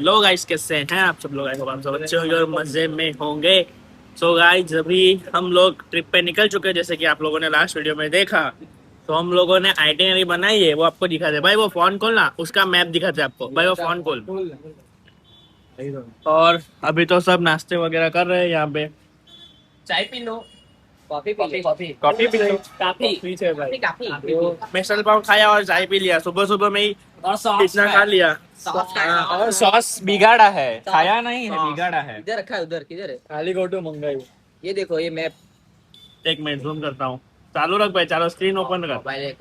लो guys, कैसे हैं आप सब लोग? आप सब अच्छे होंगे और मजे में होंगे। सो गाइस, अभी हम लोग ट्रिप पे निकल चुके हैं, जैसे कि आप लोगों ने लास्ट वीडियो में देखा। तो हम लोगों ने आइटिनरी बनाई है, वो आपको दिखाते भाई। वो फोन खोलना, उसका मैप दिखाते आपको भाई। वो फोन खोल। और अभी तो सब नाश्ते वगैरह कर रहे हैं यहाँ पे। चाय P low, coffee P low, coffee P low. काफी मिसल पाव खाया और चाय पी लिया सुबह सुबह में ही। और सॉस इतना खा लिया। और सॉस बिगाड़ा है, खाया नहीं है, बिगाड़ा है। इधर रखा है, उधर किधर है? खाली गोटो मंगाई। ये देखो, ये मैप। एक मिनट जूम करता हूँ। चालू रख भाई, चालू स्क्रीन ओपन कर। मोबाइल एक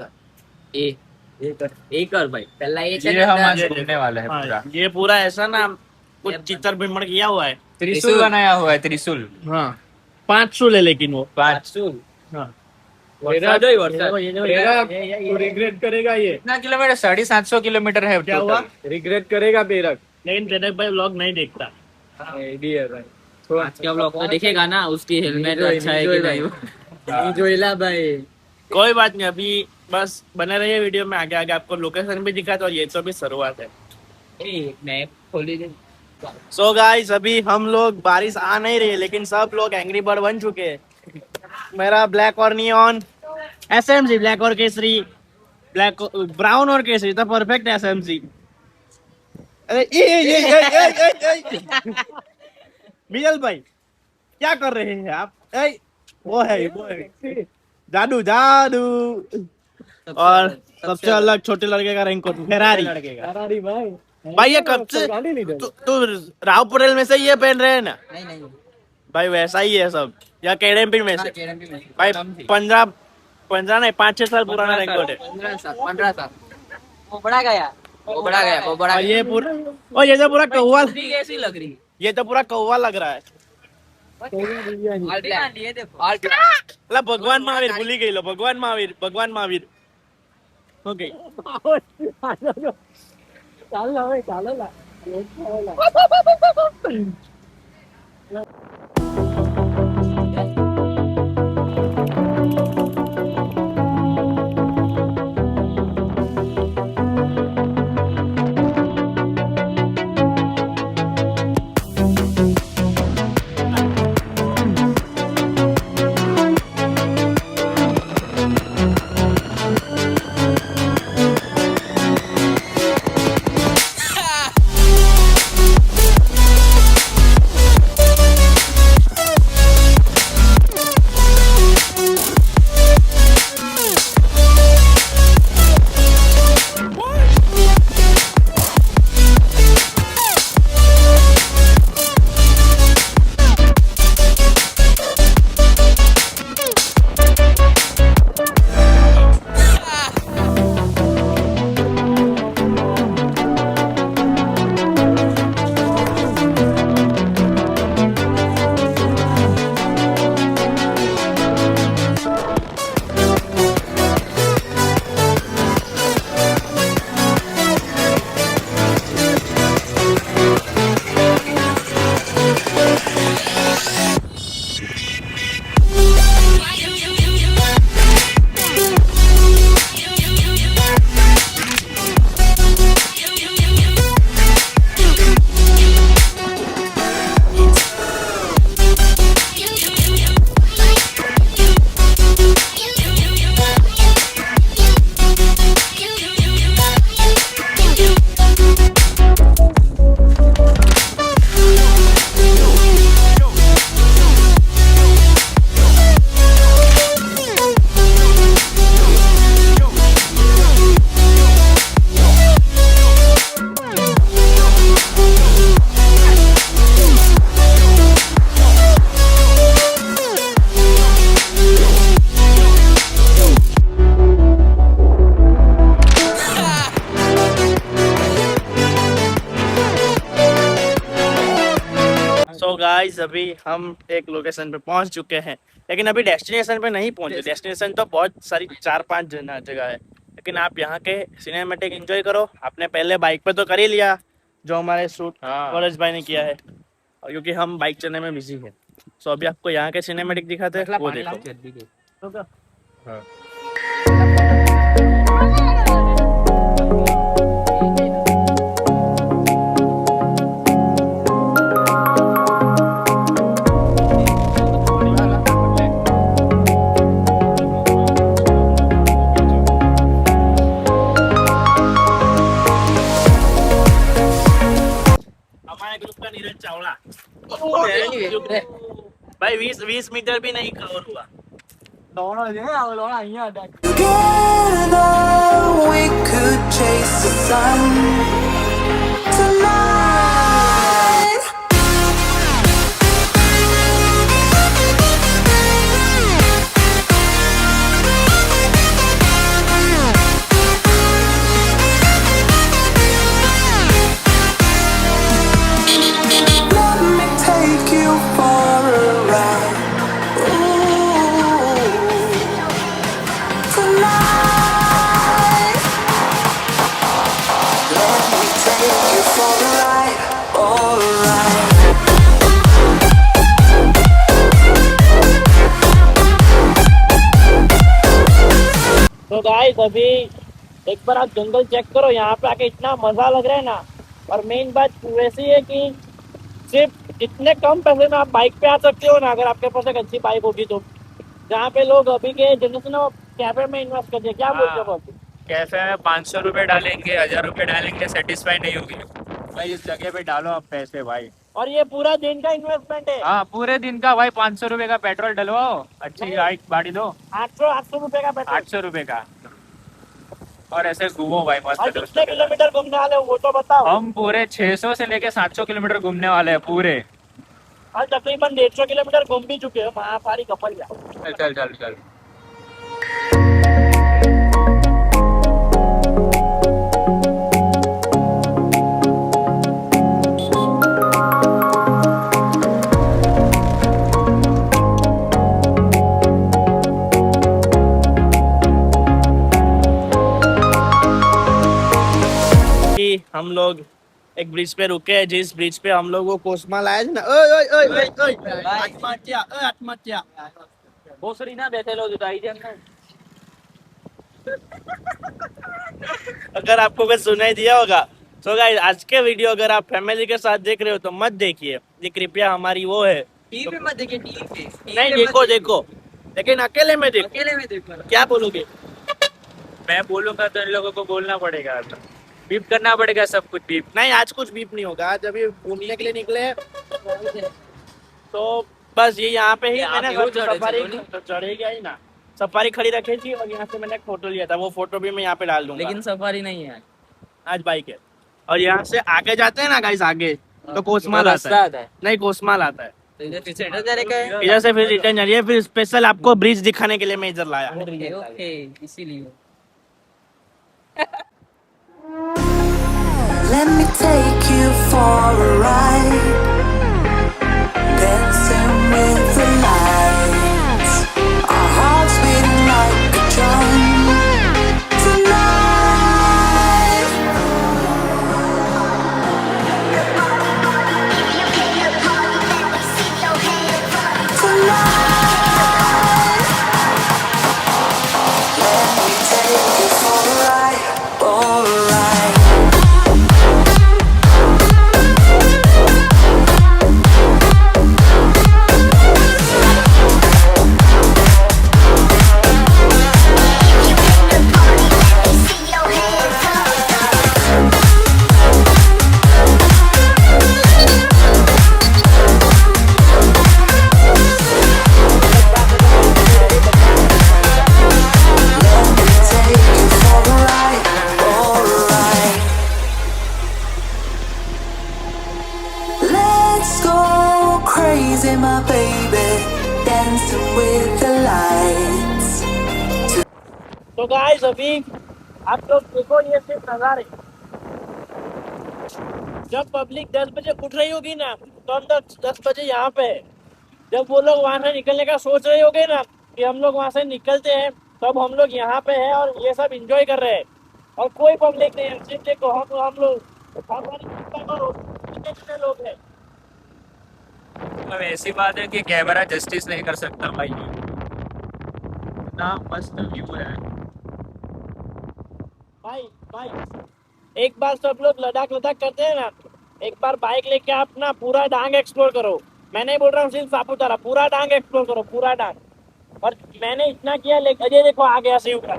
कर भाई, पहला ये ये हम आज चल। घूमने वाले हैं पूरा। हाँ, ये पूरा ऐसा ना कुछ चित्र बिमड़ किया हुआ है। त्रिशूल बनाया हुआ है, त्रिशूल। हाँ, 500 ले, लेकिन वो 5 हाँ। रिग्रेट करेगा ये। कितना किलोमीटर? 750 किलोमीटर है। क्या हुआ? रिग्रेट करेगा बेरक। लेकिन प्रेरक भाई व्लॉग नहीं देखता। आज का ब्लॉग तो देखेगा ना, उसकी हेलमेट अच्छा है कि नहीं। जोइला भाई, कोई बात नहीं, अभी बस बने रहिए वीडियो में। आगे आगे आपको लोकेशन भी दिखाता, और ये तो भी शुरुआत है। मैप खोल दीजिए। सो गाइस, अभी हम लोग, बारिश आ नहीं रही है, लेकिन सब लोग एंग्री बर्ड बन चुके हैं। मेरा ब्लैक और नियॉन एसएमजी, ब्लैक और केसरी, ब्लैक ब्राउन और केसरी तो परफेक्ट एसएमजी। अरे ये मिजल भाई, क्या कर रहे हैं आप? वो है जादू जादू। और सबसे अलग छोटे लड़के का रेनकोट, फेरारी भाई। ये कब से तू रावपुरेल में से ये पहन रहे हैं ना नहीं भाई? वैसा ही है सब, या केडेम्पी में से केडीएमपी में भाई। 15 नहीं, 5-6 साल पुराना रेनकोट है। 15 साल वो बड़ा गया। और ये पूरा, और ये तो पूरा कौवा, कैसी लग रही है? ये तो पूरा कौवा लग रहा है। ये देखो, मतलब भगवान महावीर भूल ही गई लो। भगवान महावीर ओके। सो गाइस, अभी हम एक लोकेशन पे पहुंच चुके हैं, लेकिन अभी डेस्टिनेशन पे नहीं पहुंचे। डेस्टिनेशन तो बहुत सारी 4-5 जगह है, लेकिन आप यहाँ के सिनेमैटिक एंजॉय करो। आपने पहले बाइक पे तो कर ही लिया, जो हमारे शूट कॉलेज भाई ने किया है, और क्योंकि हम बाइक चलने में बिजी है। सो अभी आपको यहाँ के सिनेमैटिक दिखाते हैं, वो देखो। भाई 20 मीटर भी नहीं कवर हुआ. Together we could chase the sun tonight. Let me take you for a ride. Ooh, tonight. Let me take you for a ride. Alright. तो गाइस अभी एक बार आप जंगल चेक करो. यहाँ पे आके इतना मजा लग रहा है ना. और मेन बात वैसी है कि सिर्फ इतने कम पैसे में आप बाइक पे आ सकते हो ना, अगर आपके पास एक अच्छी बाइक होगी तो. जहाँ पे लोग अभी के जनरेशन में कैफे में इन्वेस्ट करते हैं. क्या बोलते हो आप? कैफे में 500 रुपए डालेंगे, 1000 रुपए डालेंगे, सेटिस्फाई नहीं होगी. भाई इस जगह पे डालो आप पैसे भाई. और ये पूरा दिन का इन्वेस्टमेंट है. हाँ पूरे दिन का भाई. 500 रुपए का पेट्रोल डलवाओ, अच्छी बाइक गाड़ी दो. 800 रुपए का पेट्रोल. 800 रुपए का. और ऐसे घूमो भाई और मस्त. कितने किलोमीटर घूमने वाले हो वो तो बताओ. हम पूरे 600 से लेके 700 किलोमीटर घूमने वाले हैं पूरे. और तकरीबन 150 किलोमीटर घूम भी चुके हो. महापारी कपल या. चल चल चल चल. कि हम लोग एक ब्रिज पे रुके हैं, जिस ब्रिज पे हम लोग वो कोस्मा लाया था ना. ओए ओए ओए ओए ओए आत्महत्या. भोसड़ी ना बैठे लो जुटाई दे हमने. अगर आपको कुछ सुनाई दिया होगा तो गाइस आज के वीडियो अगर आप फैमिली के साथ देख रहे हो तो मत देखिए. ये कृपया हमारी वो है. टीवी पे मत देखिए, टीवी पे. नहीं देखो देखो, लेकिन अकेले में देखो. अकेले में देखो. क्या बोलोगे? मैं बोलूंगा तो इन लोगों को बोलना पड़ेगा. बीप करना पड़ेगा सब कुछ. बीप नहीं आज कुछ बीप नहीं होगा. आज अभी घूमने के लिए निकले हैं. तो बस ये यहाँ पे ही यहाँ मैंने पे वो चढ़े सफारी थे, तो चढ़ेगा ही ना. सफारी खड़ी रखी थी और यहाँ से मैंने एक फोटो लिया था. वो फोटो भी मैं यहाँ पे डाल दूंगा. लेकिन सफारी नहीं है. आज बाइक है. और यहाँ से आगे जाते हैं ना गाइस, आगे तो कोसमाल आता है. आता है. नहीं कोसमाल आता है. तो इधर फिर से इधर जाने का है. इधर से फिर रिटर्न जा रही है. फिर स्पेशल आपको ब्रिज दिखाने के लिए मैं इधर लाया. ओके इसीलिए. Let me take you for a ride, dancing with the lights, our hearts beating like a drum tonight. Tonight, let me take you for a ride, alright. Let's go crazy, my baby, dancing with the lights. तो guys अभी आप लोग देखो ये सिर्फ नजारे. जब public 10 बजे उठ रही होगी ना तो हम 10 बजे यहाँ पे है. जब वो लोग वहां से निकलने का सोच रहे होगे ना कि हम लोग वहां से निकलते हैं, तब हम लोग यहाँ पे है और ये सब एंजॉय कर रहे हैं. और कोई पब्लिक नहीं है. सिर्फ देखो हम लोग कितने लोग हैं. अब ऐसी बात है कि कैमरा जस्टिस नहीं कर सकता भाई. ना मस्त व्यू है भाई भाई एक बार सब लोग लद्दाख करते हैं ना, एक बार बाइक लेके आप ना पूरा डांग एक्सप्लोर करो. मैं नहीं बोल रहा हूँ सिर्फ सापुतारा, पूरा डांग एक्सप्लोर करो, पूरा डांग. और मैंने इतना किया लेकिन अजय देखो आ गया शिव का.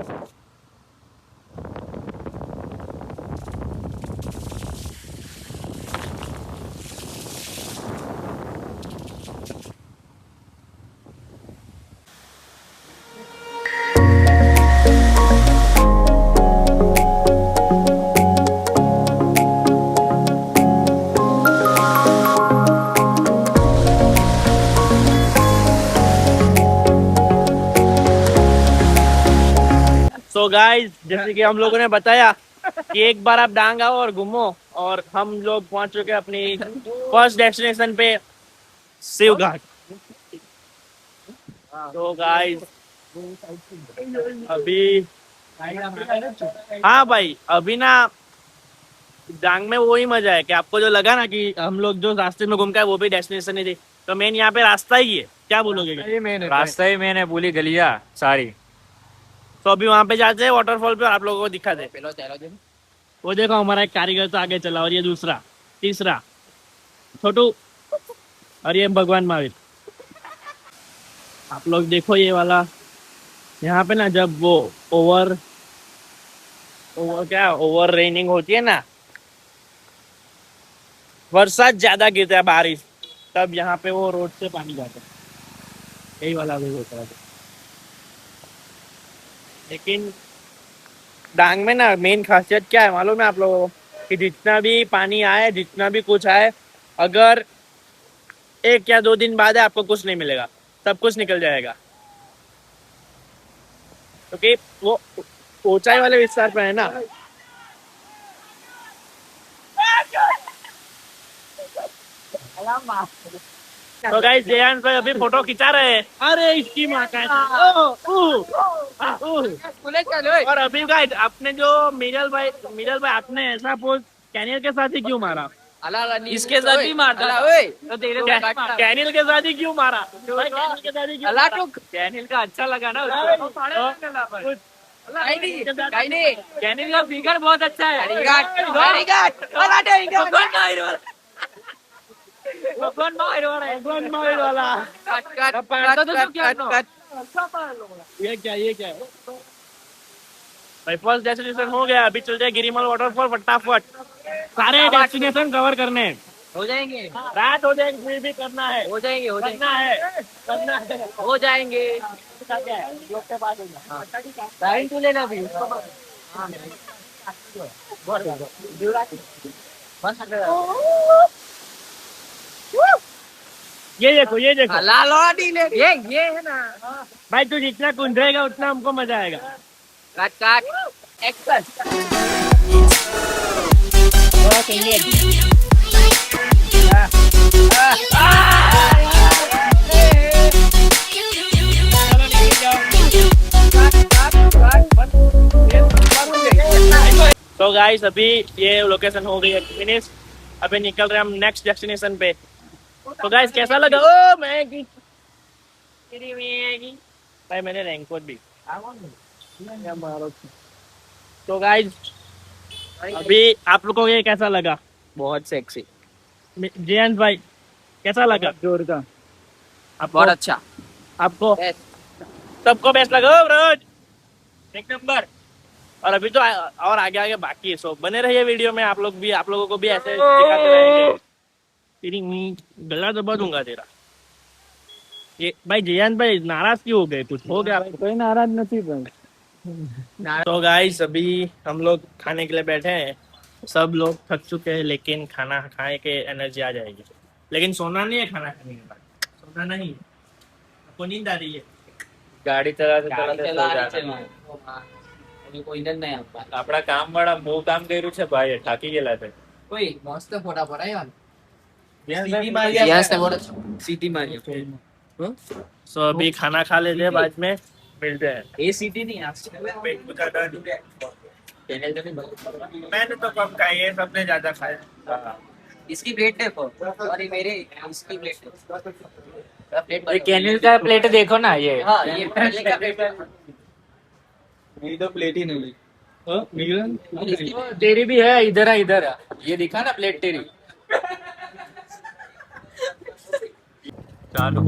गाइस जैसे कि हम लोगों ने बताया कि एक बार आप डांग आओ और घूमो, और हम लोग पहुंच चुके हैं अपनी फर्स्ट डेस्टिनेशन पे, शिव घाट। तो गाइस अभी, हाँ भाई अभी ना डांग में वही मजा है कि आपको जो लगा ना कि हम लोग जो रास्ते में घूम के आए वो भी डेस्टिनेशन ही थी, तो मेन यहाँ पे रास्ता ही है। क्या बोलोगे? रास्ता ही मैंने बोली गलियां सारी। तो अभी वहां पे जाते हैं वाटरफॉल पे और आप लोगों को दिखा दे। वो देखो हमारा एक कारीगर तो आगे चला, और ये दूसरा, तीसरा छोटू, और ये भगवान महावीर। आप लोग देखो ये वाला, यहाँ पे ना जब वो ओवर रेनिंग होती है ना, बरसात ज्यादा गिरता है, बारिश, तब यहाँ पे वो रोड से पानी जाता है, यही वाला भी होता है। लेकिन डांग में ना मेन खासियत क्या है मालूम है आप लोगों को? कि जितना भी पानी आए, जितना भी कुछ आए, अगर 1 या 2 दिन बाद है आपको कुछ नहीं मिलेगा, सब कुछ निकल जाएगा, क्योंकि वो ऊंचाई वाले विस्तार पे है ना। तो गाइस जयंत भाई अभी फोटो खिंचा रहे हैं। अरे इसकी माँ का और अभी गाइस आपने जो मिडल भाई आपने ऐसा पोज कैनियल के साथ ही क्यों मारा? इसके साथ ही मारता तो तेरे कैनियल के साथ ही क्यों मारा? कैनियल के साथ ही क्यों मारा? कैनिल का अच्छा लगा ना उसको। कैनिल का फिगर बहुत अच्छा है। भगवान माहिर वाला। ये क्या है भाई? फर्स्ट डेस्टिनेशन हो गया, अभी चलते हैं गिरिमल वाटरफॉल फटाफट। सारे डेस्टिनेशन कवर करने हैं। हो जाएंगे, रात हो जाएगी फिर भी करना है, हो जाएंगे, हो करना है, हो जाएंगे। क्या है लोग के पास होगा। टाइम तो लेना भी। ये देखो ये है ना भाई, तू जितना कुंदेगा उतना हमको मजा आएगा। काट एक्शन। तो गाइस अभी ये लोकेशन हो गई है फिनिश, अभी निकल रहे हम नेक्स्ट डेस्टिनेशन पे। तो गाइस कैसा लगा? ओ मैगी भाई, मैंने रैंकोट भी। तो गाइस अभी आप लोगों को ये कैसा लगा? बहुत सेक्सी। जयंत भाई कैसा लगा? जोर का आपको? बहुत अच्छा। आपको सबको बेस्ट लगा ब्रोज, एक नंबर। और अभी तो और आगे बाकी है, सो बने रहिए वीडियो में। आप लोगों को भी ऐसे दिखाते रहेंगे। तेरी गला दबा दूंगा तेरा। ये भाई जयंत भाई नाराज क्यों हो गए? कुछ हो गया भाई? कोई नाराज नहीं भाई। तो गाइस अभी हम लोग खाने के लिए बैठे हैं। सब लोग थक चुके हैं, लेकिन खाना खाने के एनर्जी आ जाएगी। लेकिन सोना नहीं है खाना खाने के बाद, सोना नहीं, आपको नींद आ रही है। ગાડી ચલાવતા આપડા કામ વાળા બહુ કામ કર્યું છે ભાઈ, થાકી ગયેલા છે. કોઈ મસ્ત ફોટા પડાયો સિટી મારી सो अभी खाना खा लेते हैं, बाद में मिलते हैं। ए सिटी नहीं पेट को ज्यादा मैंने तो कम खाई है, सबने ज्यादा खाया। इसकी प्लेट देखो और ये मेरे इसकी प्लेट ये कैनिल का प्लेट देखो ना, ये हाँ ये पहले का प्लेट मेरी तो प्लेट ही नहीं। तेरी भी है, इधर है, इधर है, ये दिखा ना प्लेट तेरी। चलो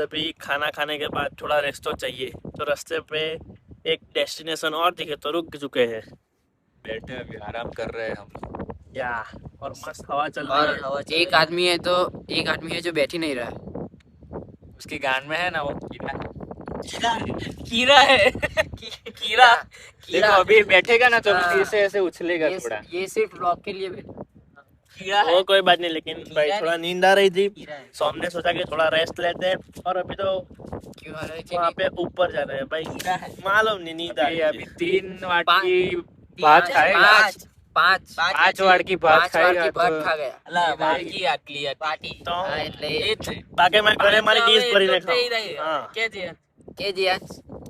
अभी खाना खाने के बाद थोड़ा रेस्ट तो चाहिए, तो रास्ते पे एक डेस्टिनेशन और दिखे तो रुक चुके हैं। बैठे अभी आराम कर रहे हैं हम। या और मस्त हवा चल रही है। और एक आदमी है जो बैठ ही नहीं रहा है। उसकी गान में है ना वो कीड़ा। कीड़ा है कीड़ा देखो अभी बैठेगा ना तो फिर से ऐसे उछलेगा थोड़ा। ये सिर्फ ब्लॉग के लिए कीड़ा है। वो कोई बात नहीं, लेकिन भाई कीड़ा थोड़ा नहीं। नींद आ रही थी, कीड़ा है। तो हमने सोचा कि थोड़ा रेस्ट लेते हैं। और अभी तो क्यों आ रहा है? वहाँ पे ऊपर जा रहे हैं भाई, कीड़ा है। मालूम नहीं, नींद आ रही अभी थी। 3 वाट की भात खाएगा। 5 वाट की भात खाएगा तो खा गया ये बाकी आटली पार्टी तो એટલે બાકી મેં ઘરે મારી ડીશ ભરીને ખાઉં. હા. કે જે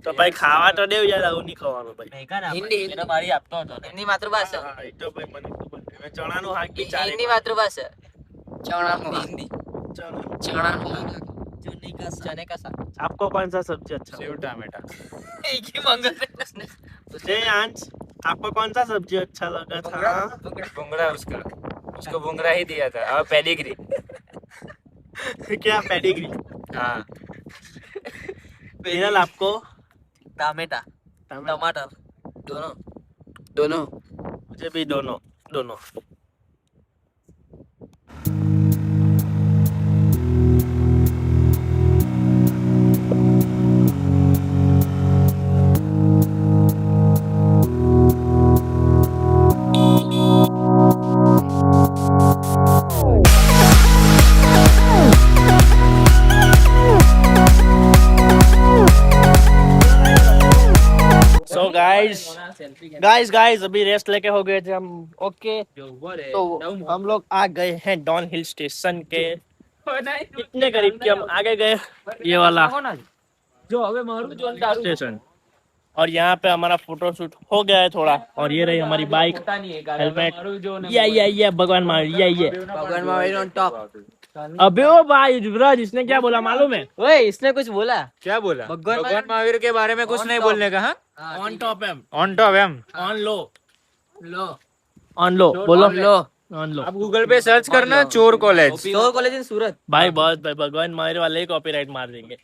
તો ભાઈ ખાવા તો દેવ યાર, આવું નહીં ખાવાનું ભાઈ. હિન્દી મારી આપતો હતો હિન્દી માતૃભાષા હા, એ તો ભાઈ મને ખબર છે. મેં ચણાનું શાક બી ચાલે. હિન્દી માતૃભાષા ચણાનું હિન્દી ચણા. ચણાનું चने का साग आपको कौन सा सब्जी अच्छा सेव टमाटर। एक ही मंगल जयांश, आपको कौन सा सब्जी अच्छा लगा था? भुंगरा उसको भुंगरा ही दिया था और पेडिग्री। क्या पेडिग्री? हाँ विरल आपको? टमाटर टमाटर दोनों दोनों मुझे भी दोनों दोनों. गाइस अभी रेस्ट लेके हो गए थे हम. ओके, तो हम लोग आ गए हैं डॉन हिल स्टेशन के इतने करीब कि हम आगे गए ये वाला जो हमें मारू जो दारू स्टेशन. और यहाँ पे हमारा फोटो शूट हो गया है थोड़ा. और ये रही हमारी बाइक, होता नहीं है हेलमेट. ये भगवान मार ये भगवान महावीर ऑन टॉप अबे ओ भाई युवराज, इसने क्या बोला मालूम है? ओए इसने कुछ बोला क्या बोला? भगवान भगवान महावीर के बारे में कुछ On नहीं top। बोलने का। हाँ ऑन टॉप एम, ऑन टॉप एम ऑन लो, लो ऑन लो बोलो, लो ऑन लो. आप गूगल पे सर्च करना चोर कॉलेज। तो कॉलेज इन सूरत भाई बहुत भाई, भगवान महावीर वाले ही कॉपीराइट मार देंगे.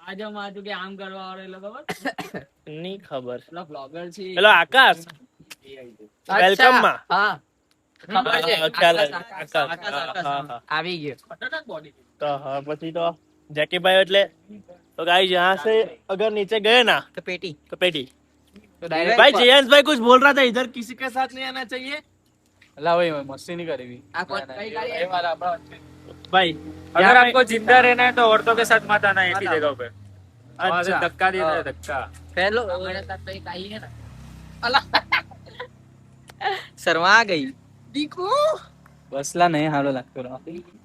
आज हम आज के आम करवा और लोग नहीं खबर. ब्लॉगर छी હેલો આકાશ, વેલકમ માં. हाँ ખ્યાલ આકાશ. હા. આવી ગયો તો હા, પછી તો જેકી ભાઈ એટલે तो गाइस यहाँ से अगर नीचे गए ना तो पेटी तो पेटी. तो डायरेक्ट भाई जयंत भाई कुछ बोल रहा था, इधर किसी के साथ नहीं आना चाहिए अल्लाह वही मस्ती नहीं करेगी भाई. अगर आपको जिंदा रहना है तो औरतों के साथ मत आना एक ही जगह पे। वहाँ से अच्छा, धक्का देता है धक्का। हेलो मेरे साथ तो काही है ना अल्लाह शर्मा गई देखो बसला नहीं हालो लागतो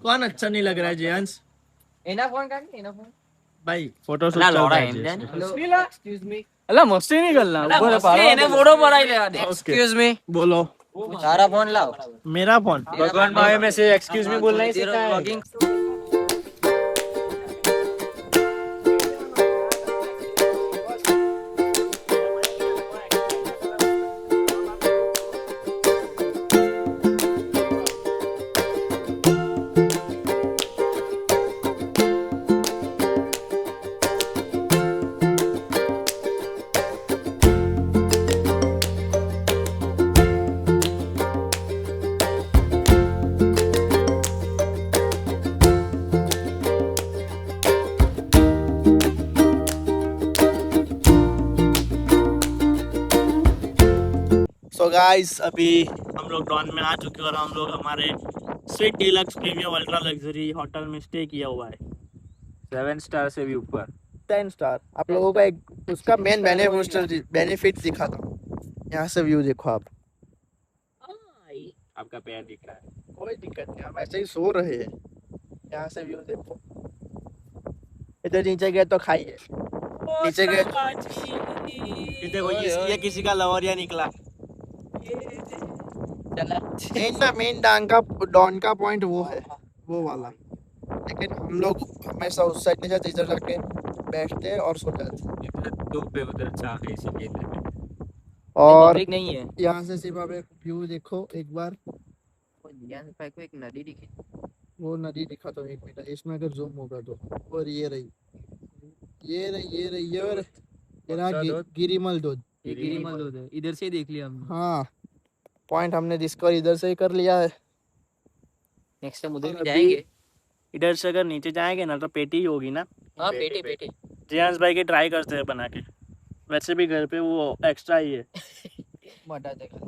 कौन अच्छा नहीं लग रहा है जयंत एना फोन काढ एना फोन भाई? फोटो शूट अल्लाह चल लोड़ा रहा है है जयंत. एक्सक्यूज मी अल्लाह मस्ती नहीं करना एने फोटो पडाई ले एक्सक्यूज मी बोलो. सारा फोन लाओ मेरा फोन. भगवान मावे में से एक्सक्यूज मी बोलना ही सीखा है। व्लॉगिंग सो गाइस अभी हम लोग डॉन में आ चुके हैं और हम लोग हमारे sweet deluxe premium ultra luxury hotel में स्टे किया हुआ है. 7 स्टार से भी ऊपर। 10 स्टार. आप लोगों को एक उसका मेन बेनिफिट दिखा था. यहाँ से व्यू देखो आप. आपका पैर दिख रहा है। कोई दिक्कत नहीं, हम ऐसे ही सो रहे हैं. यहाँ से व्यू देखो. इधर नीचे गए तो खाइए, नीचे गए ये देखो ये किसी का लवरिया निकला. मेन डॉन का पॉइंट वो है, वो वाला. लेकिन हम लोग हमेशा उस साइड नहीं जाते, इधर जाके बैठते हैं और सो जाते हैं. इधर धूप है उधर छाँ है इसीलिए इधर पे। और पब्लिक नहीं है यहाँ से सिर्फ आप एक व्यू देखो एक बार. यहाँ से को एक नदी दिखी वो नदी दिखा तो एक मिनट, इसमें अगर जूम होगा तो. और ये रही गिरिमल दूध. ये गिरिमल दूध है इधर से देख लिया हमने हाँ, पॉइंट हमने डिस्कवर इधर से ही कर लिया है. नेक्स्ट टाइम उधर और भी अभी जाएंगे। इधर से अगर नीचे जाएंगे ना तो पेटी ही होगी ना। हाँ पेटी पेटी। जियांस भाई के ट्राई करते हैं बना के, वैसे भी घर पे वो एक्स्ट्रा ही है। मटा देगा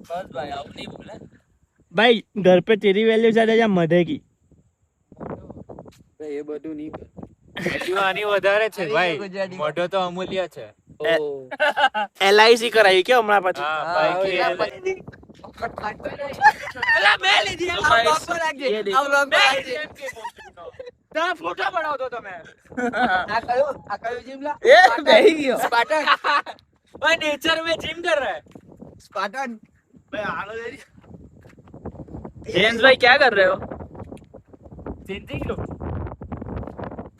बस भाई आप नहीं बोला। भाई घर पे तेरी वैल्यू ज्यादा या मधे की? એ બધું નહીં કર. હજુ આની વધારે છે અરે, ભાઈ, ગુજરાતીમાં. મોઢો તો અમૂલ્ય છે. LIC કરાવી કે હમણાં પછી? હા ભાઈ કે અલા મેં લીધી આ બ્લોગ પર રાખજે આ બ્લોગ પર રાખજે. તા ફોટો બનાવો તો તમે. આ કયો જીમ લા એ બેહી ગયો સ્પાર્ટન ભાઈ નેચર में जिम कर रहा है. स्पार्टन. भाई आलो दे जेम्स भाई क्या कर रहे हो? चेंजिंग लो.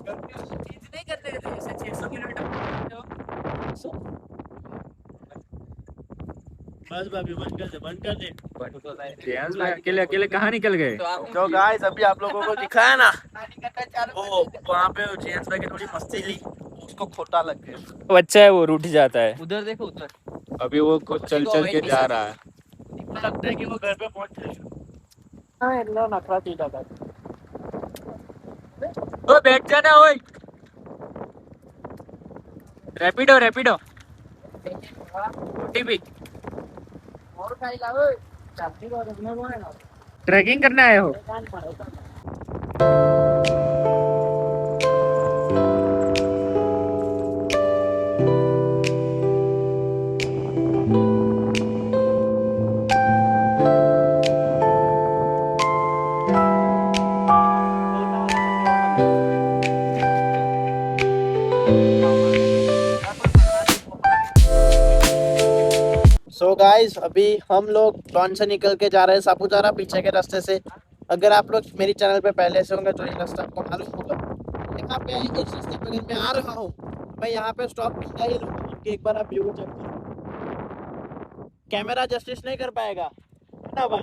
चेंज नहीं करने देते ऐसे 600 किलोमीटर. बस भाभी बंद कर दे। जेम्स भाई अकेले अकेले कहाँ निकल गए? तो गाइस अभी आप लोगों को दिखाया ना वो वहाँ पे जेम्स भाई की थोड़ी मस्ती ली, उसको खोटा लग गया। बच्चा है वो रूठ जाता है. उधर देखो उधर. अभी वो कुछ चल चल के जा रहा है. लगता है कि वो घर पे पहुंच जाएगा। हाँ इतना नखरा सीधा था। ओ बैठ जाना ओए. रैपिडो रैपिडो ओटीपी और खाई लाओ चाबी को रखने को है ना ट्रैकिंग करने आए हो. कान पड़ेगा। सो गाइस अभी हम लोग डॉन से निकल के जा रहे हैं सापुतारा पीछे के रास्ते से। अगर आप लोग मेरी चैनल पे पहले से होंगे तो ये रास्ता आपको मालूम होगा। यहाँ पे इस रास्ते पे अगर मैं आ रहा हूँ मैं यहाँ पे स्टॉप किया ही लूँगा कि एक बार आप व्यू चेक करो। कैमरा जस्टिस नहीं कर पाएगा ना भाई।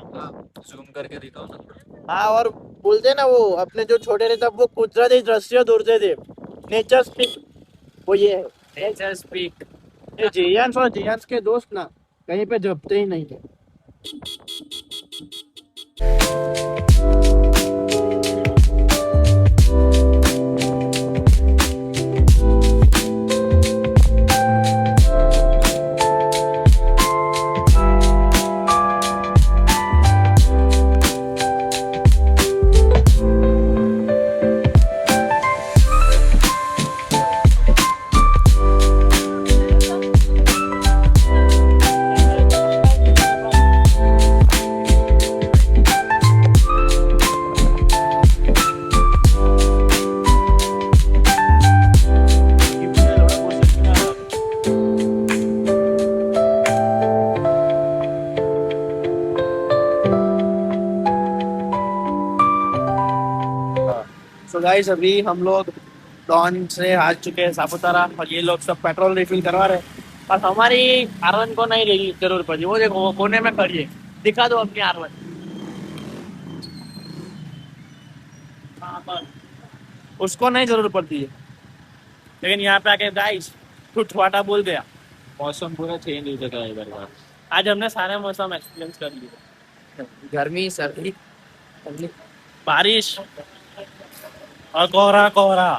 जूम करके दिखाओ ना. हाँ और बोलते ना वो अपने जो छोटे रहते वो कुदरती दृश्य ढूंढते थे, नेचर स्पीक, वो ये है। Nature speak. ये जियांस और जियांस के दोस्त ना कहीं पे जपते ही नहीं है। तो गाइस अभी हम लोग डॉन से आ चुके हैं सापुतारा और ये लोग सब पेट्रोल रिफिल करवा रहे हैं और हमारी R1 को नहीं रही जरूर पड़ी। वो देखो वो कोने में खड़ी है, दिखा दो अपनी R1। उसको नहीं जरूर पड़ती है, लेकिन यहाँ पे आके गाइस ठुठवाटा बोल गया। मौसम पूरा चेंज हो चुका है इधर का. आज हमने सारे मौसम एक्सपीरियंस कर लिए, गर्मी सर्दी बारिश और कोहरा कोहरा।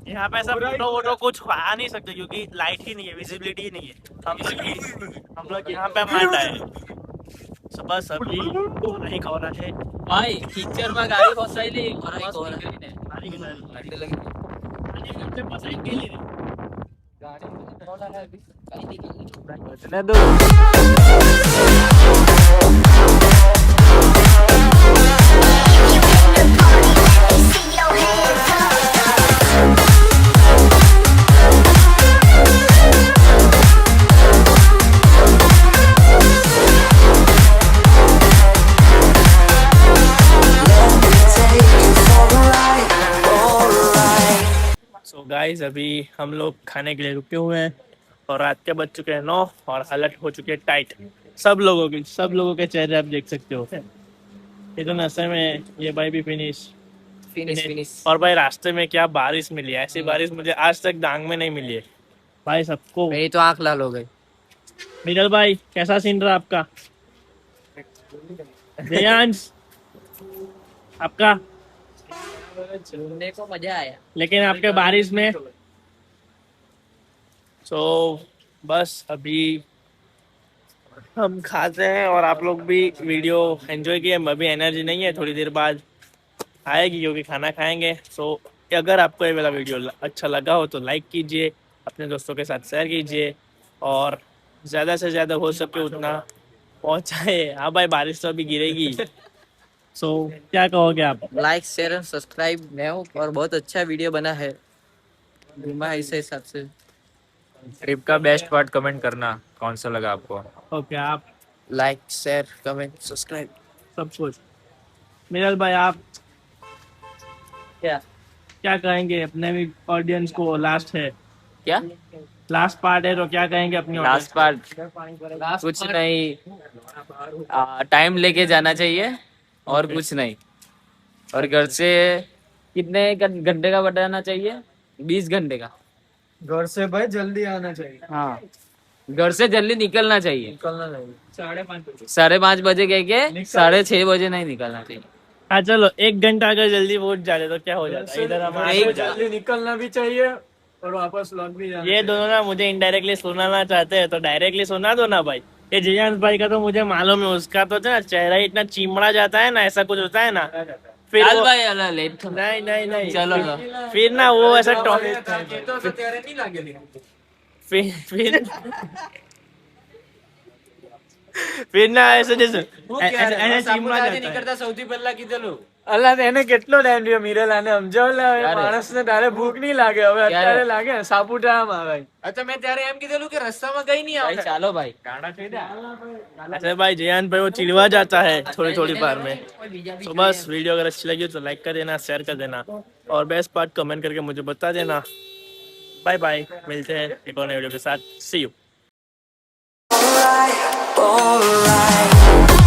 यहाँ पे सब फोटो वोटो कुछ आ नहीं सकते क्योंकि लाइट ही नहीं है, विजिबिलिटी ही नहीं है। हम लोग यहाँ पे मार आए सुबह सभी नहीं खबर है भाई कीचड़ में गाड़ी फसाइली गाड़ी के साथ। गाड़ी लगी गाड़ी हमसे फसाई गेली रे। बचने दो। take you for a ride, for a ride. So guys अभी हम लोग खाने के लिए रुके हुए हैं और रात के बज चुके हैं 9 और हालत हो चुकी है टाइट। सब लोगों के चेहरे आप देख सकते हो। ये तो नशे में, ये भाई भी फिनिश। और भाई रास्ते में क्या बारिश मिली है, ऐसी बारिश मुझे आज तक डांग में नहीं मिली है भाई। सबको मेरी तो आंख लाल हो गई। मिडल भाई कैसा सीन रहा आपका? जयांश आपका? सुनने को मजा आया। लेकिन आपके बारिश में बस अभी हम खाते हैं और आप लोग भी वीडियो एंजॉय किए। अभी एनर्जी नहीं है, थोड़ी देर बाद आएगी क्योंकि खाना खाएंगे। अगर आपको ये वाला वीडियो अच्छा लगा हो तो लाइक कीजिए, अपने दोस्तों के साथ शेयर कीजिए और ज़्यादा से ज़्यादा हो सके उतना पहुंचाए। हाँ भाई बारिश तो अभी गिरेगी। क्या कहोगे आप? लाइक शेयर एंड सब्सक्राइब मैं हूँ और बहुत अच्छा वीडियो बना है घूमा है इस हिसाब से। ट्रिप का बेस्ट पार्ट कमेंट करना, कौन सा लगा आपको? ओके आप लाइक शेयर कमेंट सब्सक्राइब सब कुछ। मिनल भाई आप क्या क्या कहेंगे अपने भी ऑडियंस को? लास्ट है, क्या लास्ट पार्ट है तो क्या कहेंगे अपनी लास्ट पार्ट कुछ नहीं, टाइम लेके जाना चाहिए और कुछ नहीं। और घर से कितने घंटे का बताना चाहिए? 20 घंटे का। घर से भाई जल्दी आना चाहिए। हाँ, घर से जल्दी निकलना चाहिए। निकलना चाहिए 5:30 बजे कह के 6:30 बजे नहीं निकलना चाहिए। हाँ चलो 1 घंटा अगर जल्दी पहुंच जाए तो क्या हो जाता है? इधर हमारे जल्दी निकलना भी चाहिए और वापस लौट भी जाना। ये दोनों ना मुझे इनडायरेक्टली सुनाना चाहते हैं तो डायरेक्टली सुना दो ना भाई। ये जियांश भाई का तो मुझे मालूम है, उसका तो ना चेहरा ही इतना चिमड़ा जाता है ना, ऐसा कुछ होता है ना। फिर चल वो- भाई अला लेट नहीं चलो फिर ना वो ऐसा फिर फिर ना ऐसे जैसे ऐसे चिमड़ा जाता है। સૌથી પહેલા કીધેલું અલ્લા એને કેટલો ટાઈમ થયો મિરલાને સમજાવલા માણસને તારે ભૂખ નહીં લાગે હવે અત્યારે લાગે ને સાપુતારામાં આવે અચ્છા મેં ત્યારે એમ કીધેલું કે રસ્તામાં કઈ નહીં આવે ચાલો ભાઈ કાણા થઈ ऐसे भाई जयान भाई वो चिड़वा जाता है थोड़ी थोड़ी बार में। तो बस वीडियो अगर अच्छी लगी हो तो लाइक कर देना, शेयर कर देना और बेस्ट पार्ट कमेंट करके मुझे बता देना। बाय बाय, मिलते हैं एक और नए वीडियो के साथ। सी यू। Alright, alright.